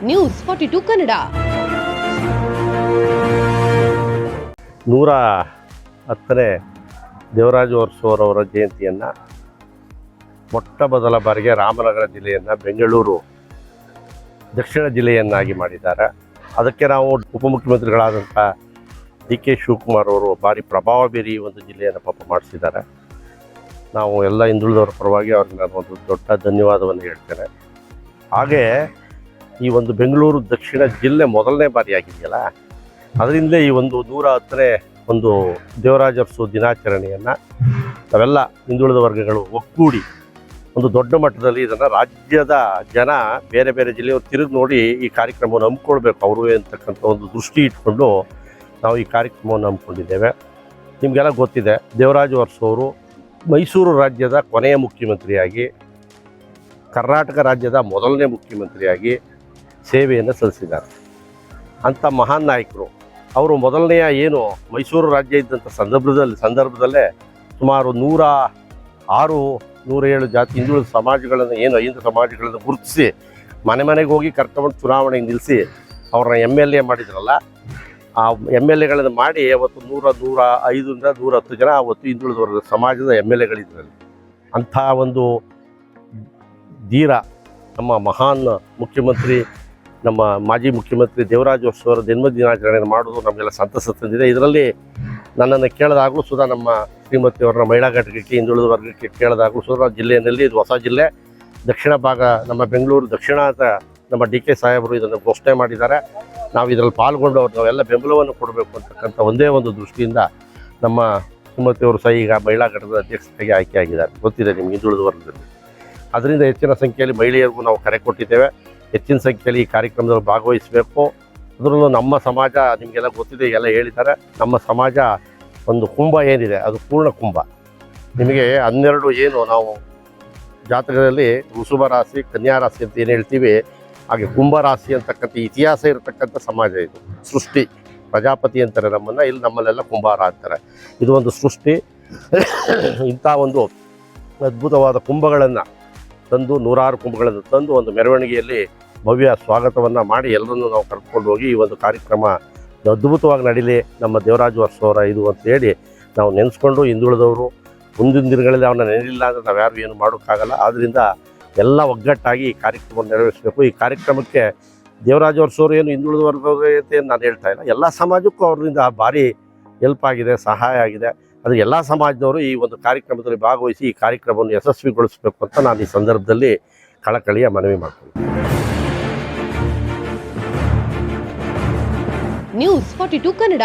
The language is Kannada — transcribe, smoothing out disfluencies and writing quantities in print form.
ನ್ಯೂಸ್ 42 ಕನ್ನಡ. 110ನೇ ದೇವರಾಜ ಅರಸು ಜಯಂತಿಯನ್ನು ಮೊಟ್ಟ ಮೊದಲ ಬಾರಿಗೆ ರಾಮನಗರ ಜಿಲ್ಲೆಯನ್ನು ಬೆಂಗಳೂರು ದಕ್ಷಿಣ ಜಿಲ್ಲೆಯನ್ನಾಗಿ ಮಾಡಿದ್ದಾರೆ. ಅದಕ್ಕೆ ನಾವು ಉಪಮುಖ್ಯಮಂತ್ರಿಗಳಾದಂಥ ಡಿ.ಕೆ. ಶಿವಕುಮಾರ್ ಅವರು ಭಾರಿ ಪ್ರಭಾವ ಬೀರಿ ಒಂದು ಜಿಲ್ಲೆಯನ್ನು ಮಾಡಿಸಿದ್ದಾರೆ. ನಾವು ಎಲ್ಲ ಹಿಂದುಳಿದವರ ಪರವಾಗಿ ಅವ್ರಿಗೆ ನಾನು ಒಂದು ದೊಡ್ಡ ಧನ್ಯವಾದವನ್ನು ಹೇಳ್ತೇನೆ. ಹಾಗೇ ಈ ಒಂದು ಬೆಂಗಳೂರು ದಕ್ಷಿಣ ಜಿಲ್ಲೆ ಮೊದಲನೇ ಬಾರಿ ಆಗಿದೆಯಲ್ಲ, ಅದರಿಂದಲೇ ಈ ಒಂದು 110ನೇ ಒಂದು ದೇವರಾಜ ಅರಸು ದಿನಾಚರಣೆಯನ್ನು ನಾವೆಲ್ಲ ಹಿಂದುಳಿದ ವರ್ಗಗಳು ಒಗ್ಗೂಡಿ ಒಂದು ದೊಡ್ಡ ಮಟ್ಟದಲ್ಲಿ ಇದನ್ನು ರಾಜ್ಯದ ಜನ ಬೇರೆ ಬೇರೆ ಜಿಲ್ಲೆಯವರು ತಿರುಗಿ ನೋಡಿ ಈ ಕಾರ್ಯಕ್ರಮವನ್ನು ಹಮ್ಮಿಕೊಳ್ಬೇಕು ಅವರು ಅಂತಕ್ಕಂಥ ಒಂದು ದೃಷ್ಟಿ ಇಟ್ಕೊಂಡು ನಾವು ಈ ಕಾರ್ಯಕ್ರಮವನ್ನು ಹಮ್ಮಿಕೊಂಡಿದ್ದೇವೆ. ನಿಮಗೆಲ್ಲ ಗೊತ್ತಿದೆ, ದೇವರಾಜ ಅರಸು ಅವರು ಮೈಸೂರು ರಾಜ್ಯದ ಕೊನೆಯ ಮುಖ್ಯಮಂತ್ರಿಯಾಗಿ, ಕರ್ನಾಟಕ ರಾಜ್ಯದ ಮೊದಲನೇ ಮುಖ್ಯಮಂತ್ರಿಯಾಗಿ ಸೇವೆಯನ್ನು ಸಲ್ಲಿಸಿದ್ದಾರೆ. ಅಂಥ ಮಹಾನ್ ನಾಯಕರು ಅವರು ಮೊದಲನೆಯ ಏನು ಮೈಸೂರು ರಾಜ್ಯ ಇದ್ದಂಥ ಸಂದರ್ಭದಲ್ಲೇ ಸುಮಾರು 106, 107 ಜಾತಿ ಹಿಂದುಳಿದ ಸಮಾಜಗಳನ್ನು ಏನು 5 ಸಮಾಜಗಳನ್ನು ಗುರುತಿಸಿ ಮನೆ ಮನೆಗೆ ಹೋಗಿ ಕರ್ಕೊಂಡು ಚುನಾವಣೆಗೆ ನಿಲ್ಲಿಸಿ ಅವ್ರನ್ನ MLA ಮಾಡಿದ್ರಲ್ಲ, ಆ MLAಗಳನ್ನು ಮಾಡಿ ಅವತ್ತು 105ರಿಂದ 110 ಜನ ಅವತ್ತು ಹಿಂದುಳಿದ ವರ್ಗದ ಸಮಾಜದ MLAಗಳಿದ್ರಲ್ಲಿ. ಅಂಥ ಒಂದು ಧೀರ ನಮ್ಮ ಮಹಾನ್ ಮುಖ್ಯಮಂತ್ರಿ, ನಮ್ಮ ಮಾಜಿ ಮುಖ್ಯಮಂತ್ರಿ ದೇವರಾಜ ಅರಸು ಅವರ ಜನ್ಮ ದಿನಾಚರಣೆಯನ್ನು ಮಾಡೋದು ನಮಗೆಲ್ಲ ಸಂತಸ ತಂದಿದೆ. ಇದರಲ್ಲಿ ನನ್ನನ್ನು ಕೇಳಿದಾಗಲೂ ಸುಧಾ ನಮ್ಮ ಶ್ರೀಮತಿಯವರನ್ನ ಮಹಿಳಾ ಘಟಕಕ್ಕೆ ಹಿಂದುಳಿದ ವರ್ಗಕ್ಕೆ ಕೇಳಿದಾಗಲೂ ಸುಧಾ ಜಿಲ್ಲೆಯಲ್ಲಿ ಇದು ಹೊಸ ಜಿಲ್ಲೆ, ದಕ್ಷಿಣ ಭಾಗ ನಮ್ಮ ಬೆಂಗಳೂರು ದಕ್ಷಿಣ ಅಂತ ನಮ್ಮ ಡಿ.ಕೆ. ಸಾಹೇಬರು ಇದನ್ನು ಘೋಷಣೆ ಮಾಡಿದ್ದಾರೆ. ನಾವು ಇದರಲ್ಲಿ ಪಾಲ್ಗೊಂಡು ನಾವೆಲ್ಲ ಬೆಂಬಲವನ್ನು ಕೊಡಬೇಕು ಅಂತಕ್ಕಂಥ ಒಂದೇ ಒಂದು ದೃಷ್ಟಿಯಿಂದ ನಮ್ಮ ಶ್ರೀಮತಿಯವರು ಸಹ ಈಗ ಮಹಿಳಾ ಘಟಕದ ಅಧ್ಯಕ್ಷತೆಗೆ ಆಯ್ಕೆಯಾಗಿದ್ದಾರೆ. ಗೊತ್ತಿದೆ ನಿಮ್ಗೆ ಹಿಂದುಳಿದ ವರ್ಗದಲ್ಲಿ. ಅದರಿಂದ ಹೆಚ್ಚಿನ ಸಂಖ್ಯೆಯಲ್ಲಿ ಮಹಿಳೆಯರಿಗೂ ನಾವು ಕರೆ ಕೊಟ್ಟಿದ್ದೇವೆ. ಹೆಚ್ಚಿನ ಸಂಖ್ಯೆಯಲ್ಲಿ ಈ ಕಾರ್ಯಕ್ರಮದಲ್ಲಿ ಭಾಗವಹಿಸಬೇಕು. ಅದರಲ್ಲೂ ನಮ್ಮ ಸಮಾಜ ನಿಮಗೆಲ್ಲ ಗೊತ್ತಿದೆ, ಎಲ್ಲ ಹೇಳಿದ್ದಾರೆ. ನಮ್ಮ ಸಮಾಜ ಒಂದು ಕುಂಭ ಏನಿದೆ ಅದು ಪೂರ್ಣ ಕುಂಭ. ನಿಮಗೆ 12 ಏನು ನಾವು ಜಾತಕದಲ್ಲಿ ವೃಷಭ ರಾಶಿ, ಕನ್ಯಾ ರಾಶಿ ಅಂತ ಏನು ಹೇಳ್ತೀವಿ, ಹಾಗೆ ಕುಂಭರಾಶಿ ಅಂತಕ್ಕಂಥ ಇತಿಹಾಸ ಇರತಕ್ಕಂಥ ಸಮಾಜ ಇದು. ಸೃಷ್ಟಿ ಪ್ರಜಾಪತಿ ಅಂತಾರೆ ನಮ್ಮನ್ನು, ಇಲ್ಲಿ ನಮ್ಮಲ್ಲೆಲ್ಲ ಕುಂಭಾರ ಅಂತಾರೆ. ಇದು ಒಂದು ಸೃಷ್ಟಿ. ಇಂಥ ಒಂದು ಅದ್ಭುತವಾದ ಕುಂಭಗಳನ್ನು ತಂದು 106 ಕುಂಭಗಳನ್ನು ತಂದು ಒಂದು ಮೆರವಣಿಗೆಯಲ್ಲಿ ಭವ್ಯ ಸ್ವಾಗತವನ್ನು ಮಾಡಿ ಎಲ್ಲರನ್ನೂ ನಾವು ಕರ್ಕೊಂಡು ಹೋಗಿ ಈ ಒಂದು ಕಾರ್ಯಕ್ರಮ ಅದ್ಭುತವಾಗಿ ನಡೀಲಿ, ನಮ್ಮ ದೇವರಾಜ ಅರಸು ಅವರ ಇದು ಅಂತ ಹೇಳಿ ನಾವು ನೆನೆಸ್ಕೊಂಡು ಹಿಂದುಳಿದವರು ಮುಂದಿನ ದಿನಗಳಲ್ಲಿ ಅವನ್ನ ನೆನೆಯಿಲ್ಲ ಅಂದರೆ ನಾವು ಯಾರು ಏನು ಮಾಡೋಕ್ಕಾಗಲ್ಲ. ಆದ್ದರಿಂದ ಎಲ್ಲ ಒಗ್ಗಟ್ಟಾಗಿ ಈ ಕಾರ್ಯಕ್ರಮವನ್ನು ನೆರವೇರಿಸಬೇಕು. ಈ ಕಾರ್ಯಕ್ರಮಕ್ಕೆ ದೇವರಾಜ ಅರಸು ಅವರು ಏನು ಹಿಂದುಳಿದ ವರ್ಗದ ಅಂತ ನಾನು ಹೇಳ್ತಾ ಇಲ್ಲ, ಎಲ್ಲ ಸಮಾಜಕ್ಕೂ ಅವರಿಂದ ಭಾರಿ ಹೆಲ್ಪ್ ಆಗಿದೆ, ಸಹಾಯ ಆಗಿದೆ. ಅದು ಎಲ್ಲ ಸಮಾಜದವರು ಈ ಒಂದು ಕಾರ್ಯಕ್ರಮದಲ್ಲಿ ಭಾಗವಹಿಸಿ ಈ ಕಾರ್ಯಕ್ರಮವನ್ನು ಯಶಸ್ವಿಗೊಳಿಸಬೇಕು ಅಂತ ನಾನು ಈ ಸಂದರ್ಭದಲ್ಲಿ ಕಳಕಳಿಯ ಮನವಿ ಮಾಡ್ತೀನಿ. ನ್ಯೂಸ್ 42 ಕನ್ನಡ.